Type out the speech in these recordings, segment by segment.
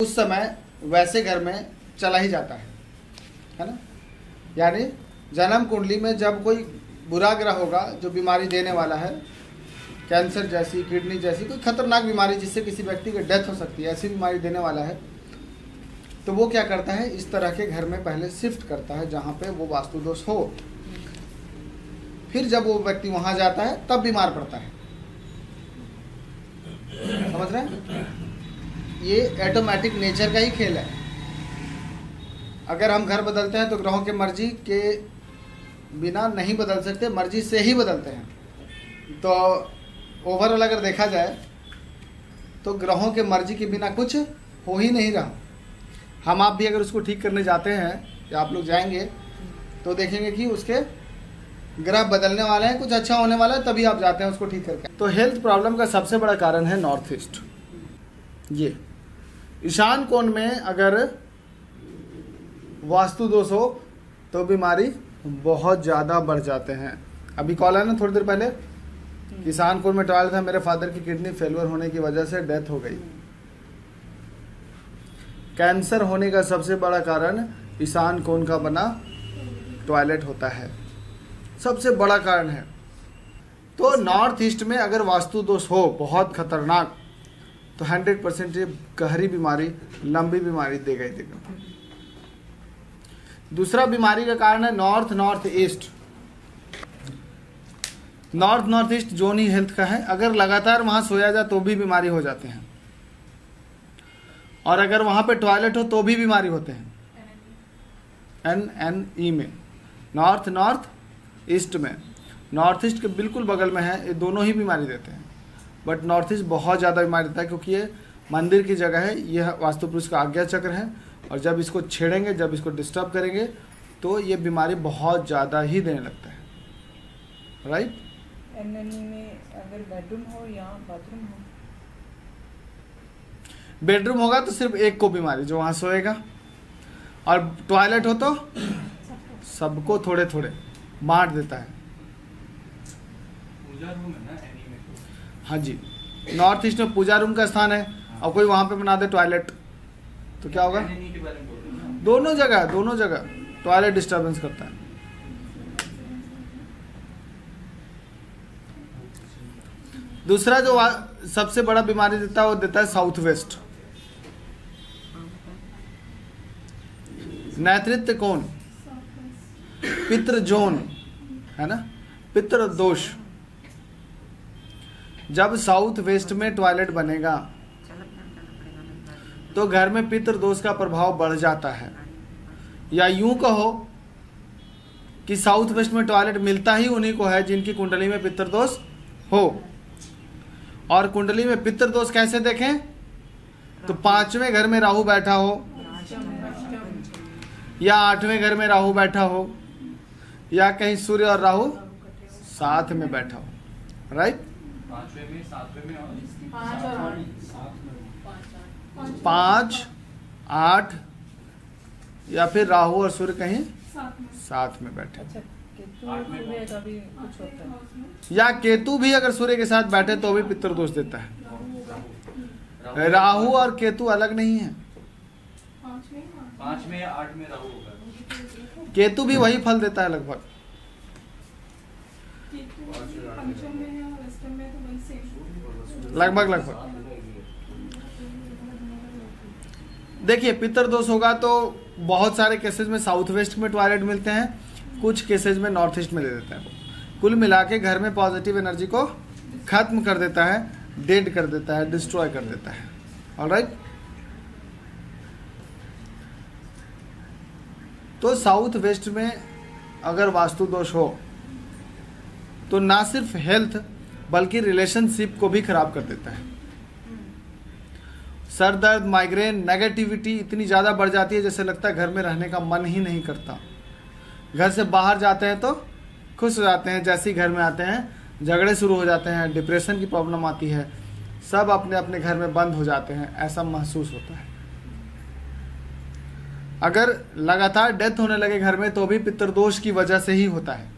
उस समय वैसे घर में चला ही जाता है ना। यानी जन्म कुंडली में जब कोई बुरा ग्रह होगा जो बीमारी देने वाला है, कैंसर जैसी, किडनी जैसी कोई खतरनाक बीमारी जिससे किसी व्यक्ति की डेथ हो सकती है, ऐसी बीमारी देने वाला है, तो वो क्या करता है, इस तरह के घर में पहले शिफ्ट करता है जहाँ पे वो वास्तु दोष हो। फिर जब वो व्यक्ति वहाँ जाता है तब बीमार पड़ता है। समझ रहे हैं? ये ऑटोमेटिक नेचर का ही खेल है। अगर हम घर बदलते हैं तो ग्रहों के मर्जी के बिना नहीं बदल सकते, मर्जी से ही बदलते हैं। तो ओवरऑल अगर देखा जाए तो ग्रहों के मर्जी के बिना कुछ हो ही नहीं रहा। हम आप भी अगर उसको ठीक करने जाते हैं या आप लोग जाएंगे तो देखेंगे कि उसके ग्रह बदलने वाले हैं, कुछ अच्छा होने वाला है, तभी आप जाते हैं उसको ठीक करके। तो हेल्थ प्रॉब्लम का सबसे बड़ा कारण है नॉर्थ ईस्ट। ये ईशान कोण में अगर वास्तु दोष हो तो बीमारी बहुत ज़्यादा बढ़ जाते हैं। अभी कॉल है ना थोड़ी देर पहले, ईशान कोण में टॉयलेट था, मेरे फादर की किडनी फेलियर होने की वजह से डेथ हो गई। कैंसर होने का सबसे बड़ा कारण ईशान कोण का बना टॉयलेट होता है, सबसे बड़ा कारण है। तो नॉर्थ ईस्ट में अगर वास्तु दोष हो बहुत खतरनाक, तो 100% ये गहरी बीमारी, लंबी बीमारी देगा ही देगा। दूसरा बीमारी का कारण है north east. North east zone ही हेल्थ का है। अगर लगातार वहां सोया जाए तो भी बीमारी हो जाते हैं, और अगर वहां पे टॉयलेट हो तो भी बीमारी होते हैं। NNE में नॉर्थ ईस्ट में, नॉर्थ ईस्ट के बिल्कुल बगल में है, ये दोनों ही बीमारी देते हैं। बट नॉर्थ ईस्ट बहुत ज़्यादा बीमारी देता है क्योंकि ये मंदिर की जगह है, यह वास्तु पुरुष का आज्ञा चक्र है, और जब इसको छेड़ेंगे, जब इसको डिस्टर्ब करेंगे तो ये बीमारी बहुत ज़्यादा ही देने लगता है। राइट? NNE में अगर बेडरूम हो या बाथरूम हो, बेडरूम होगा तो सिर्फ एक को बीमारी जो वहाँ सोएगा, और टॉयलेट हो तो सबको थोड़े थोड़े बांट देता है। पूजा रूम है ना NNE में तो? हाँ जी, नॉर्थ ईस्ट में पूजा रूम का स्थान है, और कोई वहाँ पे बना दे टॉयलेट तो क्या होगा? NNE के बारे में बोल रहे हैं ना? दोनों जगह टॉयलेट डिस्टर्बेंस करता है। दूसरा जो सबसे बड़ा बीमारी देता है वो देता है साउथ वेस्ट। नैतृत्य कोण, पितृ जोन है ना, पितृ दोष। जब साउथ वेस्ट में टॉयलेट बनेगा तो घर में पितृ दोष का प्रभाव बढ़ जाता है। या यूं कहो कि साउथ वेस्ट में टॉयलेट मिलता ही उन्हीं को है जिनकी कुंडली में पितृ दोष हो। और कुंडली में पितृ दोष कैसे देखें? तो 5वें घर में राहु बैठा हो, या 8वें घर में राहु बैठा हो, या कहीं सूर्य और राहु साथ में बैठा हो। राइट? 5वें में, 7वें में और 5, 8 या फिर राहु और सूर्य कहीं साथ में बैठे। अच्छा केतु सूर्य का भी कुछ होता है? या केतु भी अगर सूर्य के साथ बैठे तो भी पितृ दोष देता है। राहु और केतु अलग नहीं है। 5 में या 8 में राहु होगा। केतु भी वही फल देता है लगभग। लगभग देखिए, पितृ दोष होगा तो बहुत सारे केसेस में साउथ वेस्ट में टॉयलेट मिलते हैं, कुछ केसेस में नॉर्थ ईस्ट में दे देता है। कुल मिला के घर में पॉजिटिव एनर्जी को खत्म कर देता है, डेड कर देता है, डिस्ट्रॉय कर देता है। ऑलराइट? तो साउथ वेस्ट में अगर वास्तु दोष हो तो ना सिर्फ हेल्थ बल्कि रिलेशनशिप को भी खराब कर देता है। सर दर्द, माइग्रेन, नेगेटिविटी इतनी ज़्यादा बढ़ जाती है जैसे लगता है घर में रहने का मन ही नहीं करता। घर से बाहर जाते हैं तो खुश हो जाते हैं, जैसे ही घर में आते हैं झगड़े शुरू हो जाते हैं, डिप्रेशन की प्रॉब्लम आती है, सब अपने अपने घर में बंद हो जाते हैं, ऐसा महसूस होता है। अगर लगातार डेथ होने लगे घर में तो भी पितृदोष की वजह से ही होता है।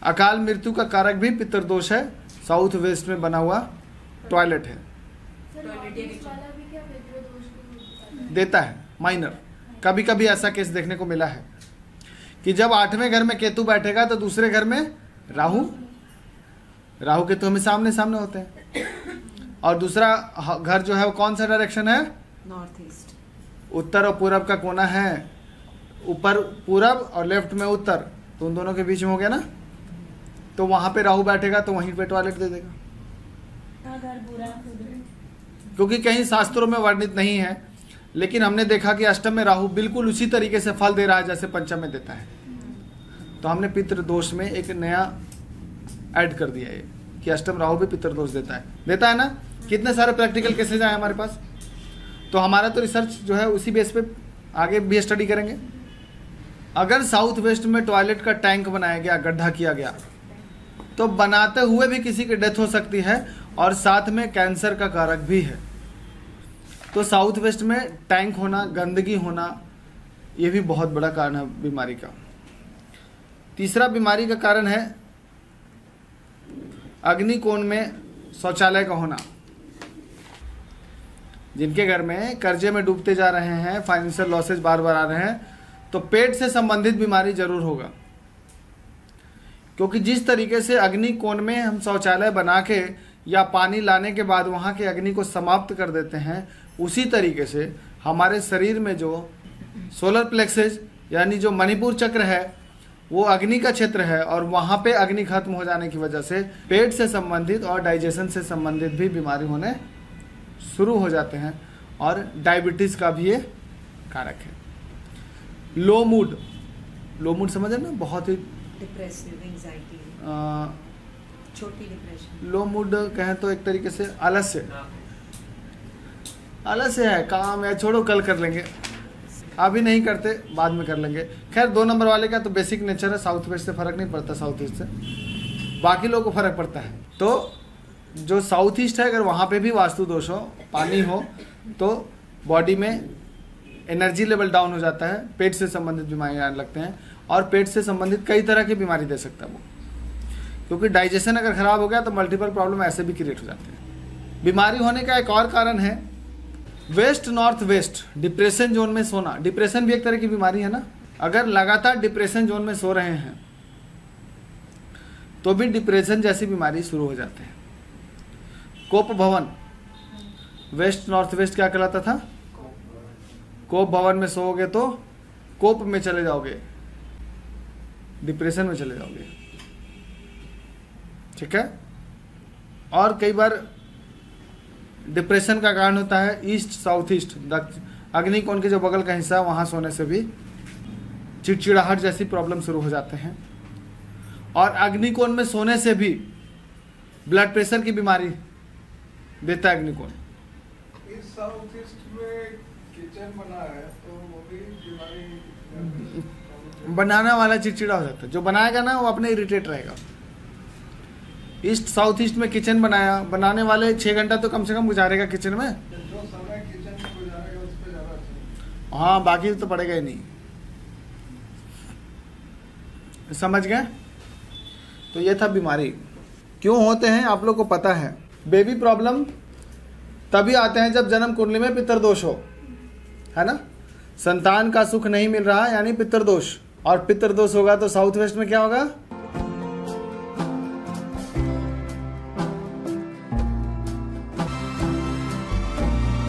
अकाल मृत्यु का कारक भी पितृदोष है, साउथ वेस्ट में बना हुआ टॉयलेट है। देता है, माइनर। कभी कभी ऐसा केस देखने को मिला है कि जब 8वें घर में केतु बैठेगा तो दूसरे घर में राहु केतु हमें सामने सामने होते हैं। और दूसरा घर जो है वो कौन सा डायरेक्शन है? North east. उत्तर और पूरब का कोना है, ऊपर पूरब और लेफ्ट में उत्तर, तो उन दोनों के बीच में हो गया ना। तो वहां पे राहु बैठेगा तो वहीं पे टॉयलेट दे देगा, क्योंकि कहीं शास्त्रों में वर्णित नहीं है, लेकिन हमने देखा कि अष्टम में राहु बिल्कुल उसी तरीके से फल दे रहा है जैसे पंचम में देता है। तो हमने पितृ दोष में एक नया ऐड कर दिया है कि अष्टम राहु भी पितृ दोष देता है ना। कितने सारे प्रैक्टिकल केसेज आए हमारे पास। तो हमारा तो रिसर्च जो है उसी बेस पे आगे भी स्टडी करेंगे। अगर साउथ वेस्ट में टॉयलेट का टैंक बनाया गया, गड्ढा किया गया, तो बनाते हुए भी किसी की डेथ हो सकती है और साथ में कैंसर का कारक भी है। तो साउथ वेस्ट में टैंक होना, गंदगी होना, ये भी बहुत बड़ा कारण है बीमारी का। तीसरा बीमारी का कारण है अग्निकोण में शौचालय का होना। जिनके घर में कर्जे में डूबते जा रहे हैं, फाइनेंशियल लॉसेज बार बार आ रहे हैं, तो पेट से संबंधित बीमारी जरूर होगा। क्योंकि जिस तरीके से अग्निकोण में हम शौचालय बना के या पानी लाने के बाद वहाँ के अग्नि को समाप्त कर देते हैं, उसी तरीके से हमारे शरीर में जो सोलर प्लेक्सेस यानी जो मणिपुर चक्र है वो अग्नि का क्षेत्र है, और वहाँ पे अग्नि खत्म हो जाने की वजह से पेट से संबंधित और डाइजेशन से संबंधित भी बीमारी होने शुरू हो जाते हैं, और डायबिटीज़ का भी ये कारक है। लो मूड समझे ना, बहुत ही डिप्रेसिव, एंजाइटी, छोटी डिप्रेशन। लो मूड कहें तो एक तरीके से आलस्य है, काम है, छोड़ो कल कर लेंगे, अभी नहीं करते, बाद में कर लेंगे। खैर 2 नंबर वाले का तो बेसिक नेचर है, साउथ वेस्ट से फर्क नहीं पड़ता, साउथ ईस्ट से बाकी लोगों को फर्क पड़ता है। तो जो साउथ ईस्ट है, अगर वहाँ पे भी वास्तु दोष हो, पानी हो, तो बॉडी में एनर्जी लेवल डाउन हो जाता है, पेट से संबंधित बीमारी आने लगते हैं, और पेट से संबंधित कई तरह की बीमारी दे सकता है वो। क्योंकि डाइजेशन अगर खराब हो गया तो मल्टीपल प्रॉब्लम ऐसे भी क्रिएट हो जाते हैं। बीमारी होने का एक और कारण है west north west, depression zone में सोना। डिप्रेशन भी एक तरह की बीमारी है ना। अगर लगातार डिप्रेशन जोन में सो रहे हैं तो भी डिप्रेशन जैसी बीमारी शुरू हो जाते हैं। कोप भवन, वेस्ट नॉर्थ वेस्ट क्या कहलाता था? कोप भवन में सोओगे तो कोप में चले जाओगे, डिप्रेशन में चले जाओगे, ठीक है। और कई बार डिप्रेशन का कारण होता है ईस्ट साउथ ईस्ट, अग्निकोण के जो बगल का हिस्सा है वहाँ सोने से भी चिड़चिड़ाहट जैसी प्रॉब्लम शुरू हो जाते हैं। और अग्निकोण में सोने से भी ब्लड प्रेशर की बीमारी देता है अग्निकोण। इस साउथ ईस्ट में किचन बना है तो वो भी बीमारी, बनाने वाला चिड़चिड़ा हो जाता है, जो बनाएगा ना वो अपने इरिटेट रहेगा। ईस्ट साउथ ईस्ट में किचन बनाया, बनाने वाले 6 घंटा तो कम से कम गुजारेगा किचन में। जो समय किचन में गुजारेगा उस पर ज्यादा अच्छा। हाँ, बाकी तो पड़ेगा ही नहीं। समझ गए? तो ये था बीमारी। क्यों होते हैं आप लोग को पता है। बेबी प्रॉब्लम तभी आते हैं जब जन्म कुंडली में पितृदोष हो, है ना। संतान का सुख नहीं मिल रहा यानी पितृदोष, और पितृदोष होगा तो साउथ वेस्ट में क्या होगा?